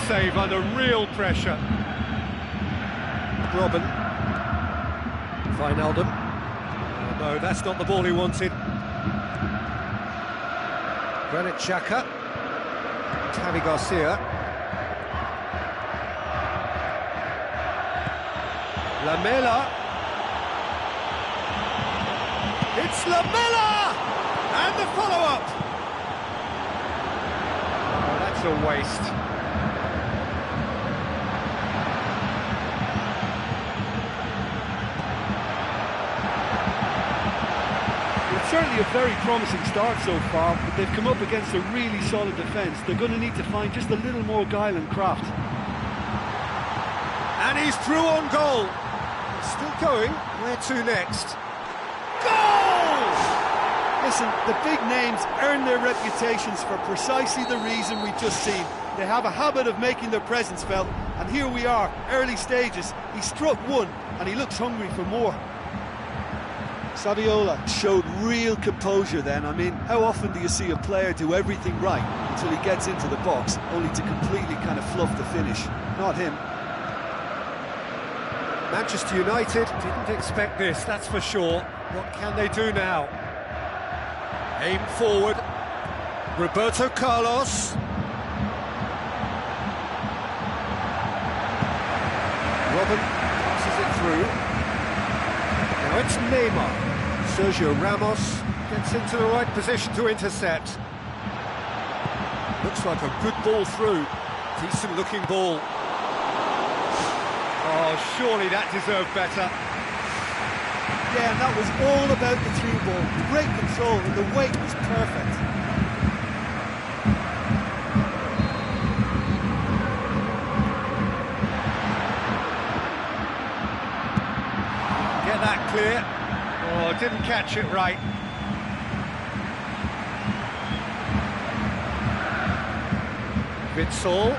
save under real pressure. Robin. Wijnaldum. Oh, no, that's not the ball he wanted. Granit Xhaka. Javi Garcia. Lamela. It's Lamela! And the follow-up! Oh, that's a waste. It's certainly a very promising start so far, but they've come up against a really solid defence. They're going to need to find just a little more guile and craft. And he's through on goal. Still going. Where to next? Goal! Listen, the big names earn their reputations for precisely the reason we've just seen. They have a habit of making their presence felt, and here we are, early stages. He struck one, and he looks hungry for more. Saviola showed real composure then. I mean, how often do you see a player do everything right until he gets into the box, only to completely kind of fluff the finish? Not him. Manchester United didn't expect this, that's for sure. What can they do now? Aim forward. Roberto Carlos. Robin passes it through. Now it's Neymar. Sergio Ramos gets into the right position to intercept. Looks like a good ball through. Decent looking ball. Oh, surely that deserved better. Yeah, and that was all about the through ball. Great control, and the weight was perfect. Get that clear. Oh, didn't catch it right. Witsel.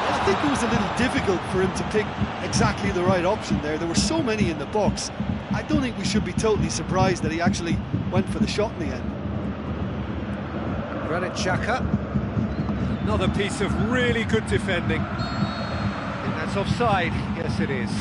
I think it was a little difficult for him to pick exactly the right option there. There were so many in the box. I don't think we should be totally surprised that he actually went for the shot in the end. Granit Xhaka. Another piece of really good defending. I think that's offside. Yes, it is.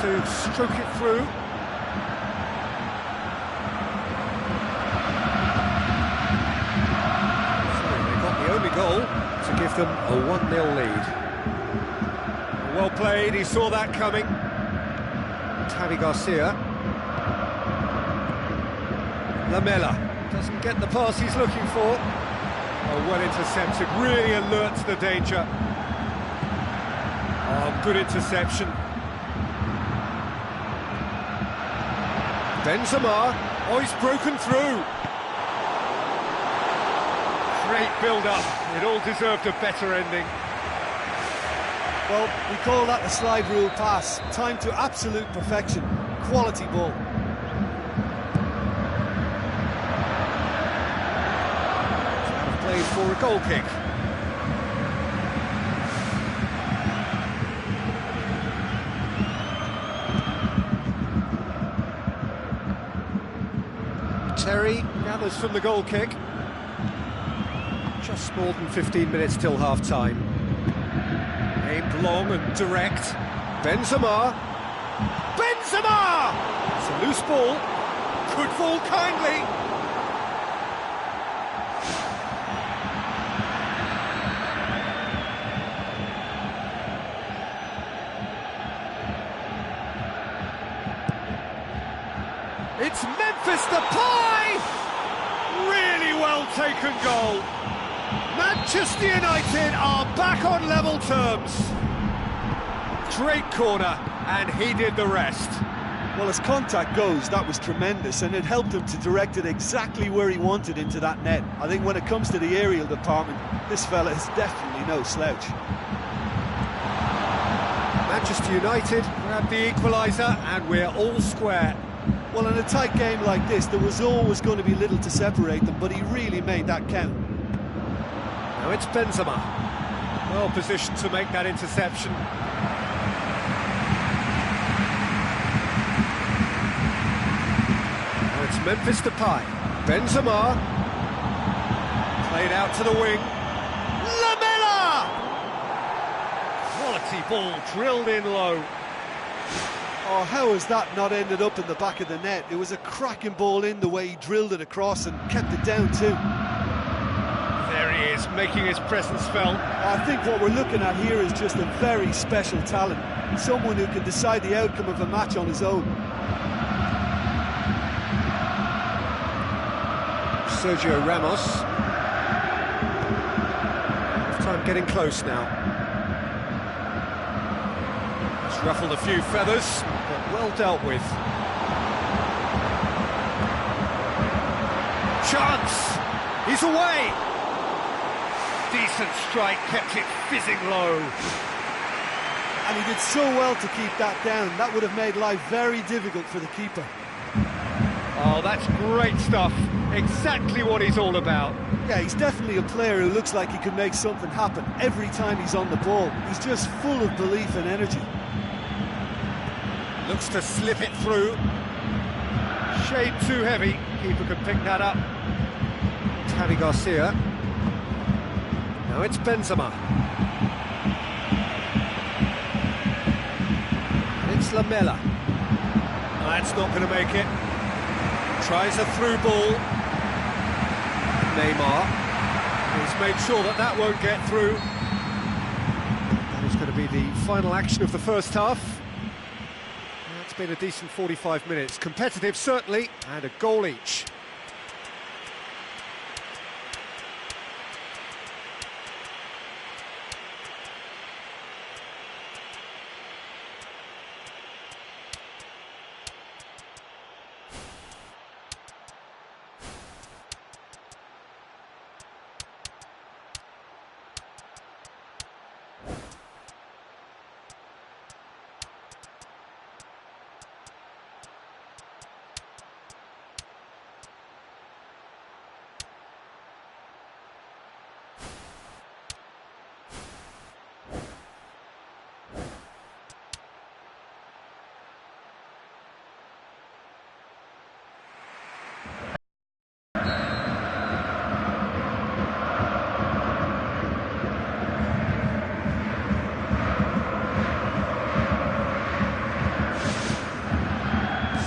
To stroke it through. So they got the only goal to give them a 1-0 lead. Well played, he saw that coming. Javi Garcia. Lamela doesn't get the pass he's looking for. Oh, well intercepted, really alert to the danger. Oh, good interception. Benzema, oh, he's broken through. Great build-up. It all deserved a better ending. Well, we call that the slide rule pass. Time to absolute perfection. Quality ball. Played for a goal kick. Terry gathers from the goal kick. Just more than 15 minutes till half-time. Aimed long and direct. Benzema! Benzema! It's a loose ball. Could fall kindly. It's Memphis Depay! Really well taken goal. Manchester United are back on level terms. Great corner, and he did the rest. Well, as contact goes, that was tremendous, and it helped him to direct it exactly where he wanted into that net. I think when it comes to the aerial department, this fella is definitely no slouch. Manchester United grab the equaliser, and we're all square. Well, in a tight game like this, there was always going to be little to separate them, but he really made that count. Now it's Benzema. Well positioned to make that interception. Now it's Memphis Depay. Benzema. Played out to the wing. Lamela! Quality ball drilled in low. Oh, how has that not ended up in the back of the net? It was a cracking ball in the way he drilled it across and kept it down too. There he is, making his presence felt. I think what we're looking at here is just a very special talent. Someone who can decide the outcome of a match on his own. Sergio Ramos. Time getting close now. It's ruffled a few feathers, but well dealt with. Chance! He's away! Decent strike, kept it fizzing low. And he did so well to keep that down. That would have made life very difficult for the keeper. Oh, that's great stuff. Exactly what he's all about. Yeah, he's definitely a player who looks like he can make something happen every time he's on the ball. He's just full of belief and energy. Looks to slip it through. Shade too heavy. Keeper can pick that up. Javi Garcia. Now it's Benzema. It's Lamela. That's not going to make it. Tries a through ball. Neymar. He's made sure that that won't get through. That is going to be the final action of the first half. It's been a decent 45 minutes. Competitive, certainly, and a goal each.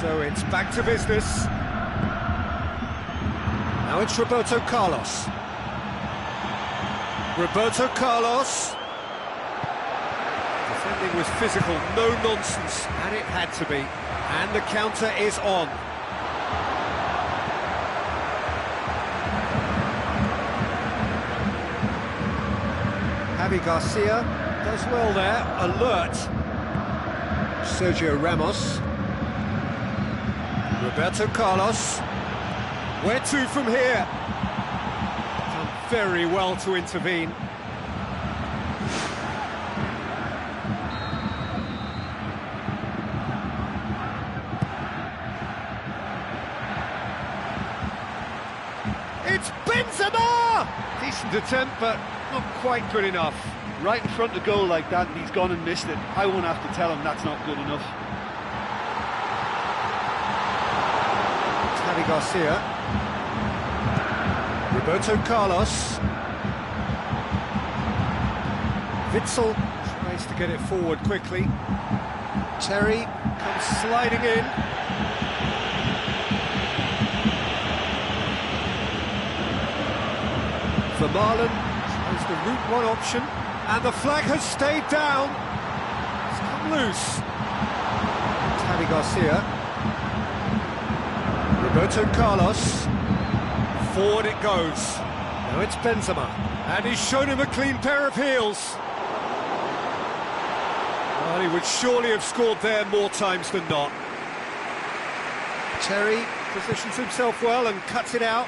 So it's back to business. Now it's Roberto Carlos. Roberto Carlos. Defending was physical, no nonsense, and it had to be. And the counter is on. Javi Garcia does well there, alert. Sergio Ramos. Roberto Carlos. Where to from here? Done very well to intervene. It's Benzema! Decent attempt, but not quite good enough. Right in front of goal like that, and he's gone and missed it. I won't have to tell him that's not good enough. Javi Garcia. Roberto Carlos. Witsel tries to get it forward quickly. Terry comes sliding in. Vermaelen tries the route one option, and the flag has stayed down. It's come loose. Javi Garcia. Roberto Carlos, forward it goes. Now it's Benzema, and he's shown him a clean pair of heels. Well, he would surely have scored there more times than not. Terry positions himself well and cuts it out.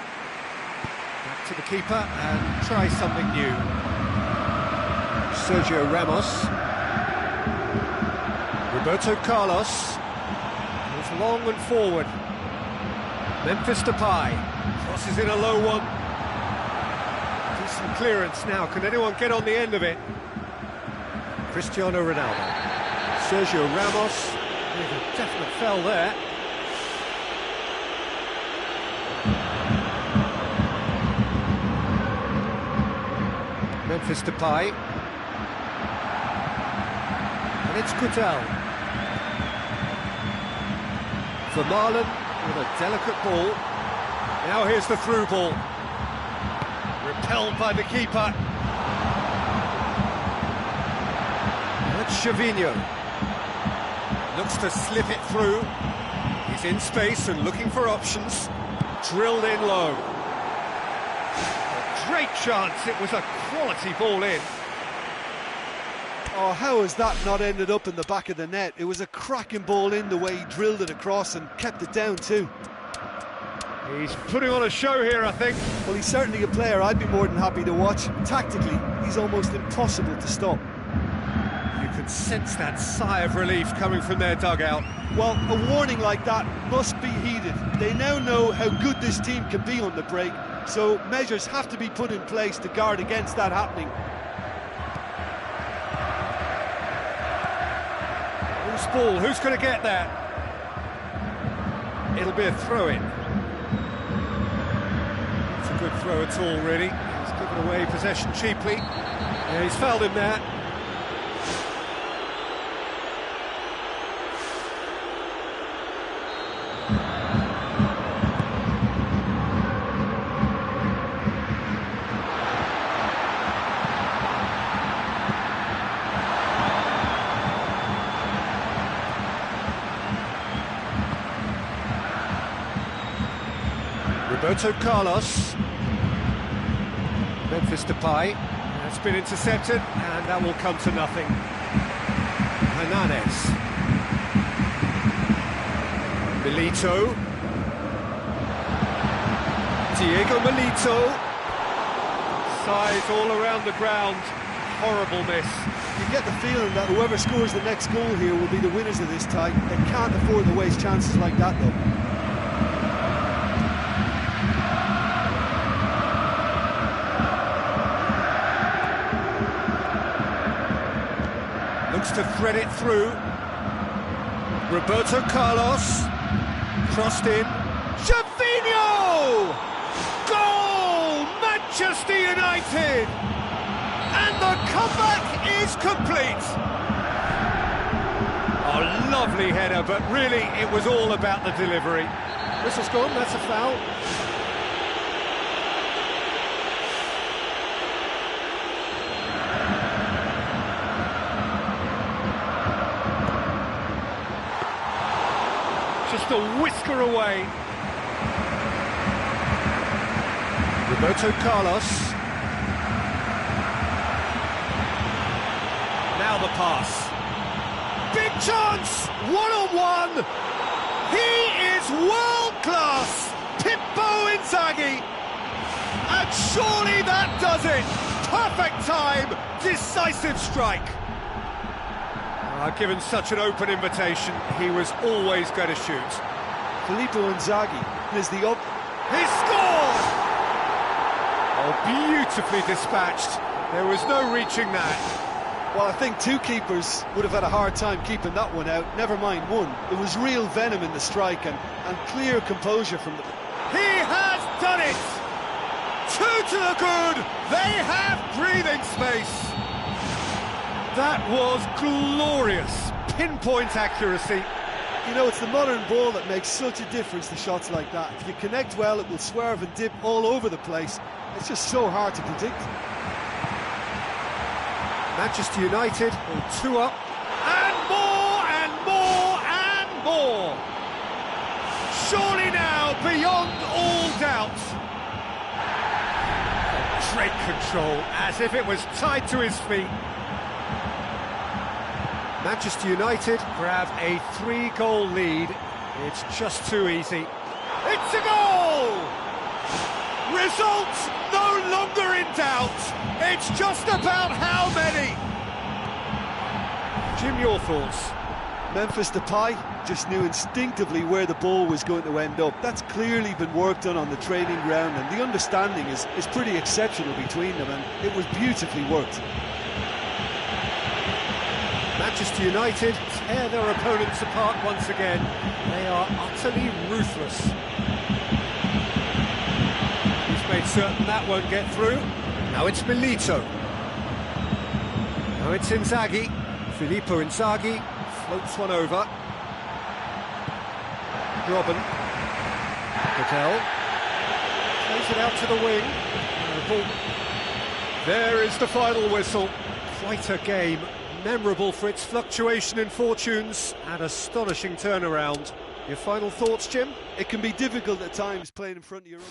Back to the keeper and tries something new. Sergio Ramos. Roberto Carlos. Goes long and forward. Memphis Depay crosses in a low one. Decent clearance now. Can anyone get on the end of it? Cristiano Ronaldo. Sergio Ramos with a definite foul there. Memphis Depay. And it's Courtel. Vermaelen with a delicate ball. Now here's the through ball. Repelled by the keeper. That's Gervinho. Looks to slip it through. He's in space and looking for options. Drilled in low. A great chance, it was a quality ball in. Oh, how has that not ended up in the back of the net? It was a cracking ball in the way he drilled it across and kept it down too. He's putting on a show here, I think. Well, he's certainly a player I'd be more than happy to watch. Tactically, he's almost impossible to stop. You can sense that sigh of relief coming from their dugout. Well, a warning like that must be heeded. They now know how good this team can be on the break, so measures have to be put in place to guard against that happening. Loose ball, who's going to get that? It'll be a throw-in. It's a good throw at all, really. He's given away possession cheaply. Yeah, he's fouled him there. Roberto Carlos. Memphis Depay. That's been intercepted, and that will come to nothing. Hernanes. Milito. Diego Milito. Size all around the ground. Horrible miss. You get the feeling that whoever scores the next goal here will be the winners of this tie. They can't afford to waste chances like that, though. Looks to thread it through. Roberto Carlos. Crossed in. Gervinho! Goal! Manchester United! And the comeback is complete! A lovely header, but really it was all about the delivery. Whistle's gone, that's a foul. Just a whisker away. Roberto Carlos. Now the pass. Big chance! One-on-one! He is world-class! Pippo Inzaghi! And surely that does it! Perfect time! Decisive strike! Given such an open invitation, he was always going to shoot. Filippo Inzaghi is the up. He scored! Oh, beautifully dispatched. There was no reaching that. Well, I think two keepers would have had a hard time keeping that one out, never mind one. There was real venom in the strike and clear composure from the... He has done it! Two to the good! They have breathing space! That was glorious, pinpoint accuracy. You know, it's the modern ball that makes such a difference to shots like that. If you connect well, it will swerve and dip all over the place. It's just so hard to predict. Manchester United all two up. And more, and more, and more. Surely now, beyond all doubt. Great control, as if it was tied to his feet. Manchester United grab a 3-goal lead. It's just too easy. It's a goal! Results no longer in doubt. It's just about how many. Jim, your thoughts? Memphis Depay just knew instinctively where the ball was going to end up. That's clearly been worked on the training ground, and the understanding is pretty exceptional between them, and it was beautifully worked. Manchester United tear their opponents apart once again. They are utterly ruthless. He's made certain that won't get through. Now it's Milito. Now it's Inzaghi. Filippo Inzaghi floats one over. Robben. Patel. Plays it out to the wing. There is the final whistle. Quite a game. Memorable for its fluctuation in fortunes and astonishing turnaround. Your final thoughts, Jim? It can be difficult at times playing in front of your own.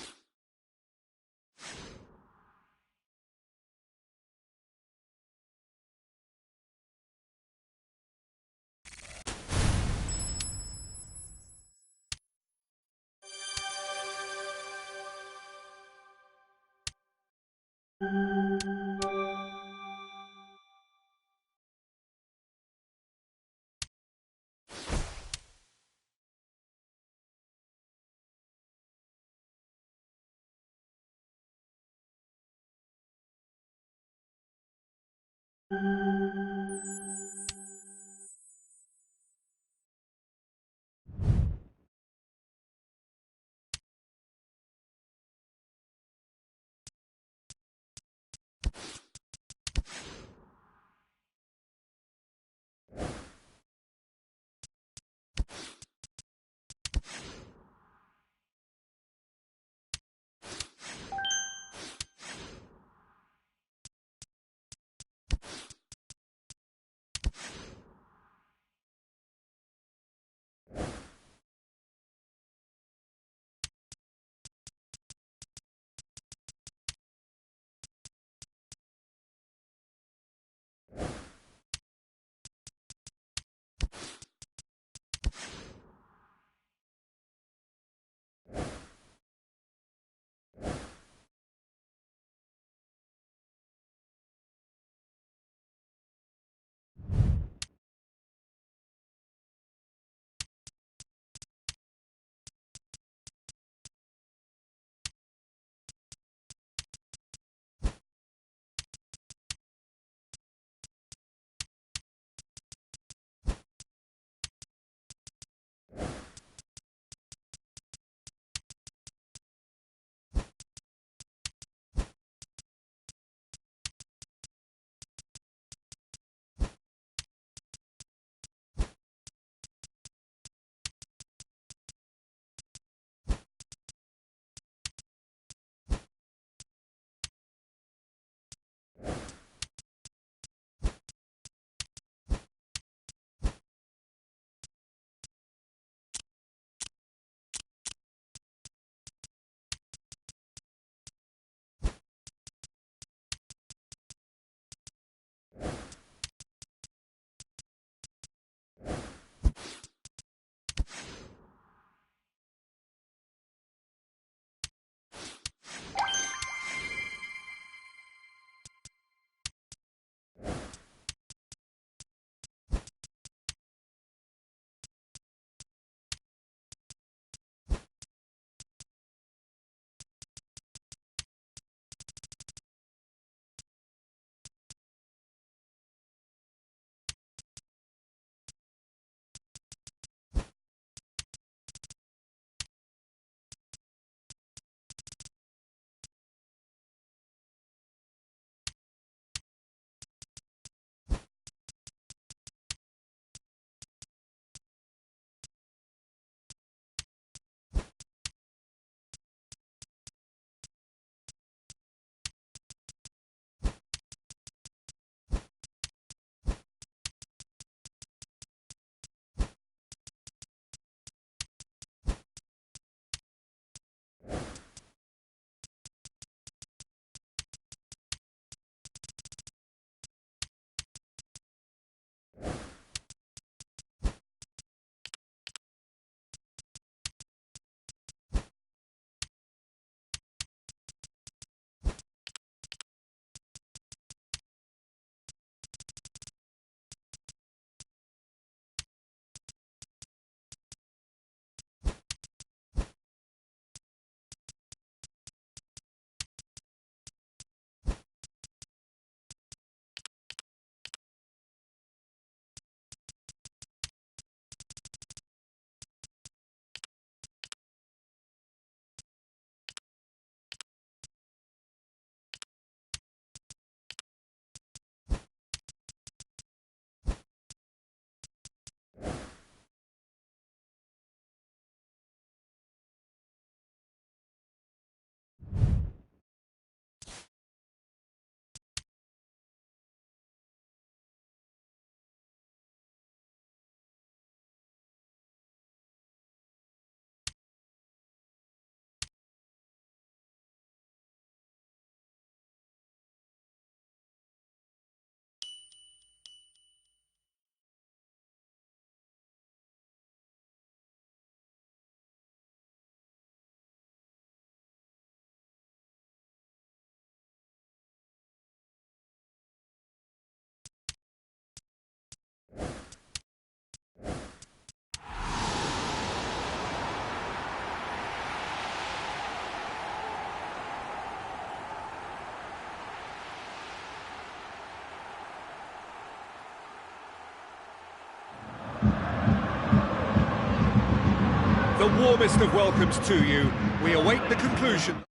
The warmest of welcomes to you. We await the conclusion.